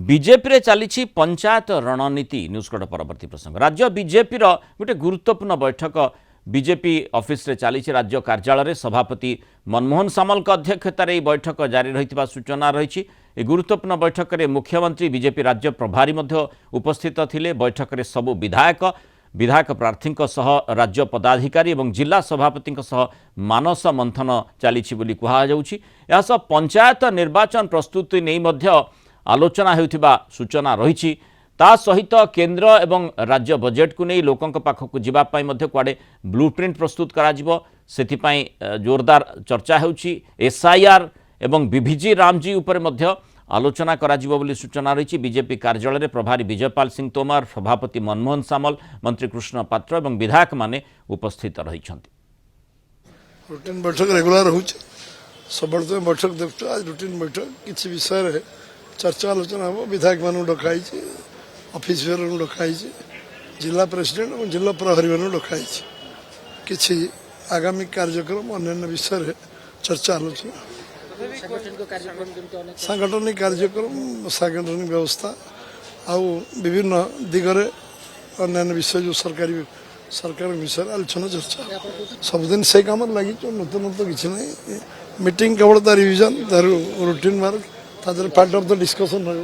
BJP रे चली पंचायत रणनीति न्यूजकोट परवर्ती प्रसंग राज्य बीजेपी गोटे गुरुत्वपूर्ण बैठक बीजेपी ऑफिस रे चली राज्य कार्यालय रे सभापति मनमोहन सामल अध्यक्षतार यह बैठक जारी रही सूचना रही। गुरुत्वपूर्ण बैठक में मुख्यमंत्री बीजेपी राज्य प्रभारी उपस्थित थिले। बैठक में सबु विधायक प्रार्थी राज्य पदाधिकारी और जिला सभापति मानस मंथन चली कहुच्छी। पंचायत निर्वाचन प्रस्तुति नहीं आलोचना होता सूचना रही। ता सहित केंद्र एवं राज्य बजेट को नहीं लोकों पाखक जावाई कुआडे ब्लूप्रिंट प्रस्तुत करा सेथिपाई जोरदार चर्चा होची। एसआईआर एवं बीभीजी रामजी उपर आलोचना करा बोली सूचना रही। बीजेपी कार्यालय में प्रभारी विजयपाल सिंह तोमर, सभापति मनमोहन सामल, मंत्री कृष्ण पात्र और विधायक माने उपस्थित रही। रूटीन बैठक रेगुलर होची सब बैठक देखु आज रूटीन बैठक किसी विषय चर्चा आलोचना हम विधायक मान डकाई ऑफिसर डकाई जिला प्रेसिडेंट और जिला प्रहरी मान डकाई किसी आगामी कार्यक्रम अन्य विषय चर्चा आलोचना सांगठनिक कार्यक्रम सांगठनिक व्यवस्था आउ विभिन्न दिगरे अन्य विषय जो सरकार विषय आलोचना चर्चा सबुदिन से कम लगी नूतन तो किसी ना मीटिंग केवल तार रिविजन तार routine mark Tadar part of the discussion रही।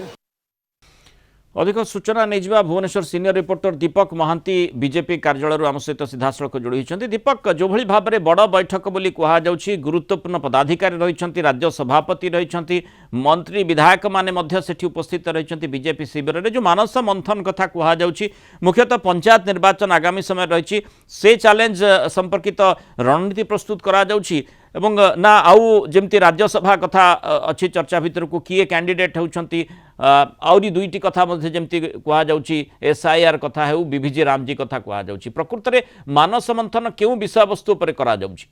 अधिक सूचना नहीं जा भुवनेश्वर सीनियर रिपोर्टर दीपक महांती बीजेपी कार्यालय आम सहित सीधासख जोड़ी होती। दीपक जो भली भाव में बड़ बैठक बोली कहुच्छी गुरुत्वपूर्ण पदाधिकारी रही राज्य सभापति रही मंत्री विधायक माने सेठी उपस्थित रही बीजेपी शिविर में जो मानस मंथन कथा कहुच्छी मुख्यतः पंचायत निर्वाचन आगामी समय रही से चैलेंज संपर्कित रणनीति प्रस्तुत करा एवं ना आउ जमती राज्यसभा कथा अच्छी चर्चा भितर को किए कैंडिडेट होती आउरी दुईटी कथा जमती कहुच्छी एसआईआर कथा है बीभीजी रामजी कथा कहुच्छी प्रकृत में मानस मंथन क्यों विषय वस्तु पर करा जाउछि?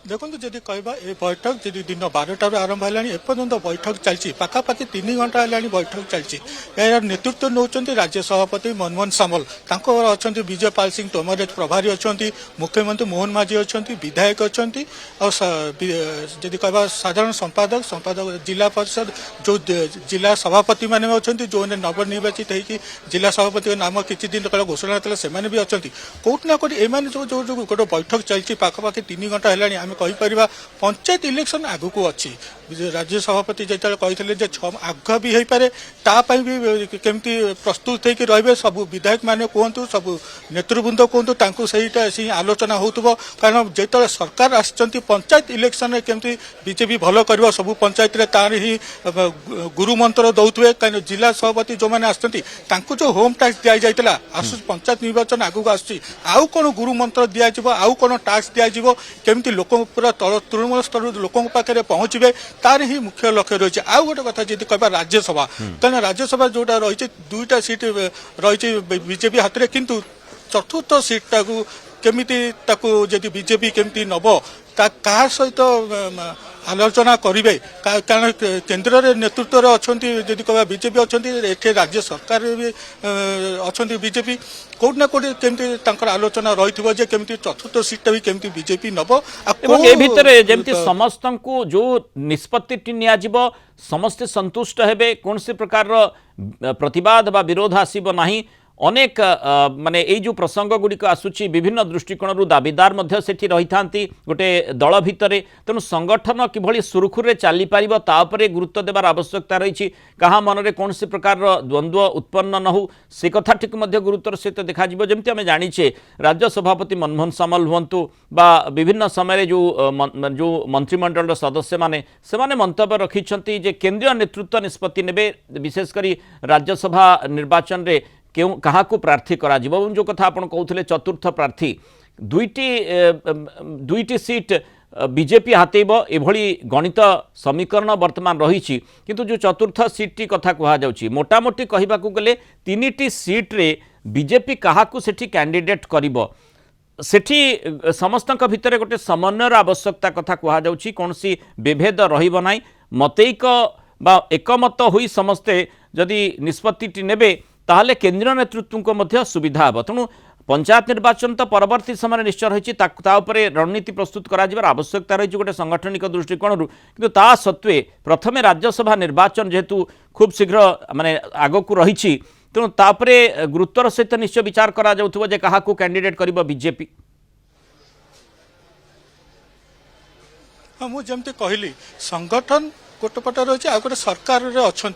देखो जदि कहबा ए बैठक जदि दिन 12 आरंभ है एपर्यंत बैठक चलती पाखापाखि 3 घंटा है बैठक चलती यार नेतृत्व नौकरी राज्य सभापति मनमोहन सामल अच्छा विजयपाल सिंह तोमर प्रभारी अच्छा मुख्यमंत्री मोहन माझी अच्छा विधायक अच्छा जदि कहबा साधारण संपादक जिला परिषद जो जिला सभापति मैंने अच्छा जो नवनिर्वाचित होती जिला सभापति नाम किसी दिन तक घोषणा से भी अच्छा कौटना कौट एम जो गोटे बैठक चलती पाखापाखि 3 घंटा है कहीपर पंचायत इलेक्शन आगु को अच्छी राज्य सभापति जो कहते आग भी हो पारे तापाई भी केमती प्रस्तुत होकर रे सब विधायक मैंने कहतु सब नेतृवृंद कहतु से आलोचना हो कारण जो सरकार आसती पंचायत इलेक्शन में केमती बीजेपी भल कर सब पंचायत तार ही गुरु मंत्र दौथे कहीं जिला सभापति जो मैंने आसती जो होम टैक्स दि जाता आसु पंचायत निर्वाचन आगू आउ कौन गुरु मंत्र दिज्व आउ कौन टैक्स दिज्व केमती लोक पूरा तृणमूल स्तर लोकों पाखे पहुंचे तार ही मुख्य लक्ष्य रही। आउ गोटे कथा जी कह राज्यसभा कहीं राज्यसभा जोटा रही 2टा सीट रही बीजेपी हाथ में किंतु चतुर्थ सीट टाकू केमिति जदि बीजेपी केमिति नब क्या सहित आलोचना करेंगे कारण केन्द्र में नेतृत्व अच्छा जदि कह बीजेपी अच्छा राज्य सरकार भी अच्छा बीजेपी कौटना कौटी केमती आलोचना रही केमती चतुर्थ सीटा भी केमती बीजेपी नब जमती समस्त को जो निष्पत्ति नियाजिब समस्ते संतुष्ट हेबे कौन से प्रकार प्रतिवाद बा विरोध आसीबो नाही। अनेक माने यही जो प्रसंग गुड़िक आसूची विभिन्न दृष्टिकोण दाबीदार सेठी रही था गोटे दल भितर तेणु संगठन किभली सुरखुरे चली पारिबो ता उपरे गुरुत्व देवार आवश्यकता रही। कहा मनरे कौन से प्रकार द्वंद्व उत्पन्न न हो से कथाटी गुरुत्वर सहित देखा जमती आम जाचे राज्य सभापति मनमोहन सामल हुंतु बा विभिन्न समय जो मंत्रिमंडल सदस्य माने मंतव्य रखिछंती जे केंद्रीय नेतृत्व निष्पत्ति नेबे विशेषकर राज्यसभा निर्वाचन रे क्यों क्या प्रार्थी करा जो कथा आप कहते चतुर्थ प्रार्थी दुईटी सीट बीजेपी हातेब एभली गणित समीकरण वर्तमान रही किंतु जो चतुर्थ सीट कथा कहुच्छी मोटामोटी कहवाक गले 3टी सीट रे बीजेपी क्या सेठी कैंडिडेट करिबो सेठी समस्त भितर गोटे समन्वयर आवश्यकता कथा कहुच्छी कौन सी विभेद रहिबो नाही मतैक बा एकमत होई समस्ते जदि निष्पत्ति नेबे ताहले केंद्रीय नेतृत्व को मध्य सुविधा हे। तेणु पंचायत निर्वाचन तो परवर्ती समय निश्चय रही रणनीति प्रस्तुत कर आवश्यकता रही गोटे सांगठनिक दृष्टिकोण किंतु ता सत्वे प्रथम राज्यसभा निर्वाचन जेहेतु खूब शीघ्र माने आग को रही तेणु तापरे गुरुत्वर सहित निश्चय विचार करा जाउथबो जे कहा को कैंडिडेट करिबो बीजेपी। हाँ मुझे कहली संगठन गोटे पट रही है गोटे सरकार रे अच्छा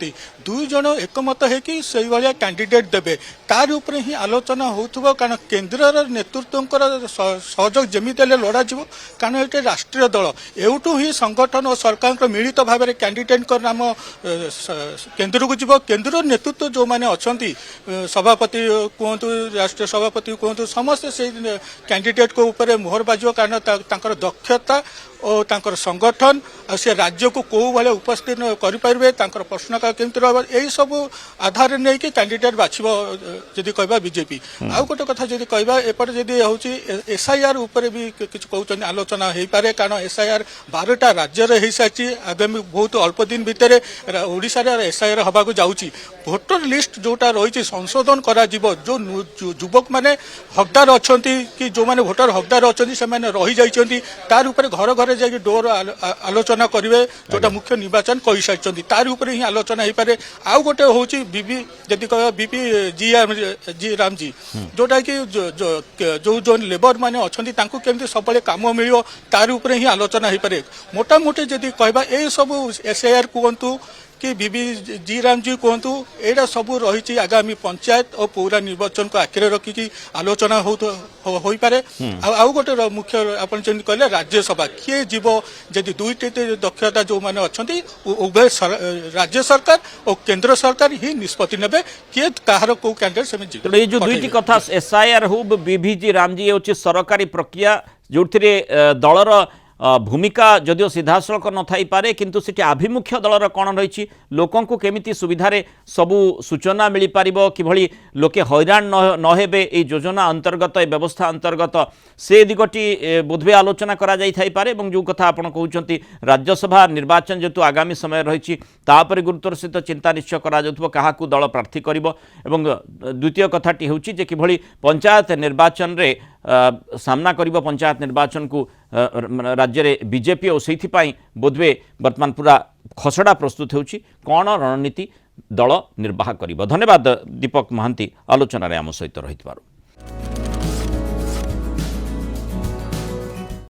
दुई जन एकमत होकि से भाया कैंडिडेट देवे तार उपरे ही आलोचना हो कारण केन्द्र नेतृत्व सहयोग जमी लड़ा कारण ये राष्ट्रीय दल एवटू ही संगठन और सरकार मिलित भाव में कैंडिडेट नाम केन्द्र को जीव केन्द्र नेतृत्व जो मैंने अच्छा सभापति कहतु राष्ट्रीय सभापति कहतु समस्ते से कैंडिडेट को ऊपर मोहर बाजो कारण दक्षता और तांकर संगठन और से राज्य को कौ भाई उपस्थित करें प्रश्नकाल केमती रहा यही सब आधार नहीं कि कैंडिडेट बाछब जदि कहबा बीजेपी आउ गोटे कथा जदि कहबा एपटे जदि हूँ एसआईआर उपर भी किसी कहते आलोचना हो पारे कारण एसआईआर 12टा राज्य हो सारी आगामी बहुत अल्प दिन भितर ओडिशा एसआईआर हवा जाऊँगी भोटर लिस्ट जोटा रही संशोधन करा जो युवक मैंने हकदार अच्छा कि जो मैंने भोटर हकदार अच्छा से रही जाइए तार उपर घर घर जाकि डोर आलोचना करेंगे जोटा मुख्य निर्वाचन कही सारी तार उपर ही आलोचना हो पारे आउ गोटे हूँ बीबी जदि कह बीपी जी राम जी जोटा कि जो लेबर मैंने अच्छा केमती सब कम मिल तार उपर ही आलोचना हो पारे मोटामोटी जदि कहबा यही सब एसआईआर कहतु कि बीबी जी राम जी कहतु यहाँ सब रही आगामी पंचायत और पौरा निर्वाचन को आखिर रखिकी आलोचना हो पारे आउ गोटे मुख्य आप कहले राज्यसभा किए जीव जदि दुईटी दक्षता जो मैंने अच्छा उभय राज्य सरकार और केंद्र सरकार ही निष्पत्ति ने किए कहार कौ कैंडिडेट ये जो दुईटी कथा एसआईआर हो बीबीजी रामजी हूँ सरकारी प्रक्रिया जो दलर भूमिका जदिव सीधासलख न थाई पारे किंतु सेठी आभिमुख्य दलर कौन रही लोकों को केमिति सुविधारे सबू सूचना मिल पार कि लोके हैरान न हेबे ए योजना अंतर्गत ए व्यवस्था अंतर्गत से दिगटी बोधवे आलोचना करा जाई थाई पारे जो कथा आपण कहउचंती राज्यसभा निर्वाचन जेतु आगामी समय रही तापर गुरुत्वर सहित चिंता निश्चय करा जाउथबो काहाकू दल प्रार्थी करिवो एवं द्वितीय कथाटी होउची जे किभଳି पंचायत निर्वाचन रे सामना करिवो पंचायत निर्वाचन को राज्य रे बीजेपी और से बोधवे वर्तमान पूरा खसड़ा प्रस्तुत होउची कौन रणनीति दल निर्वाह करिवो। धन्यवाद दीपक महांती आलोचन आम सहित रही।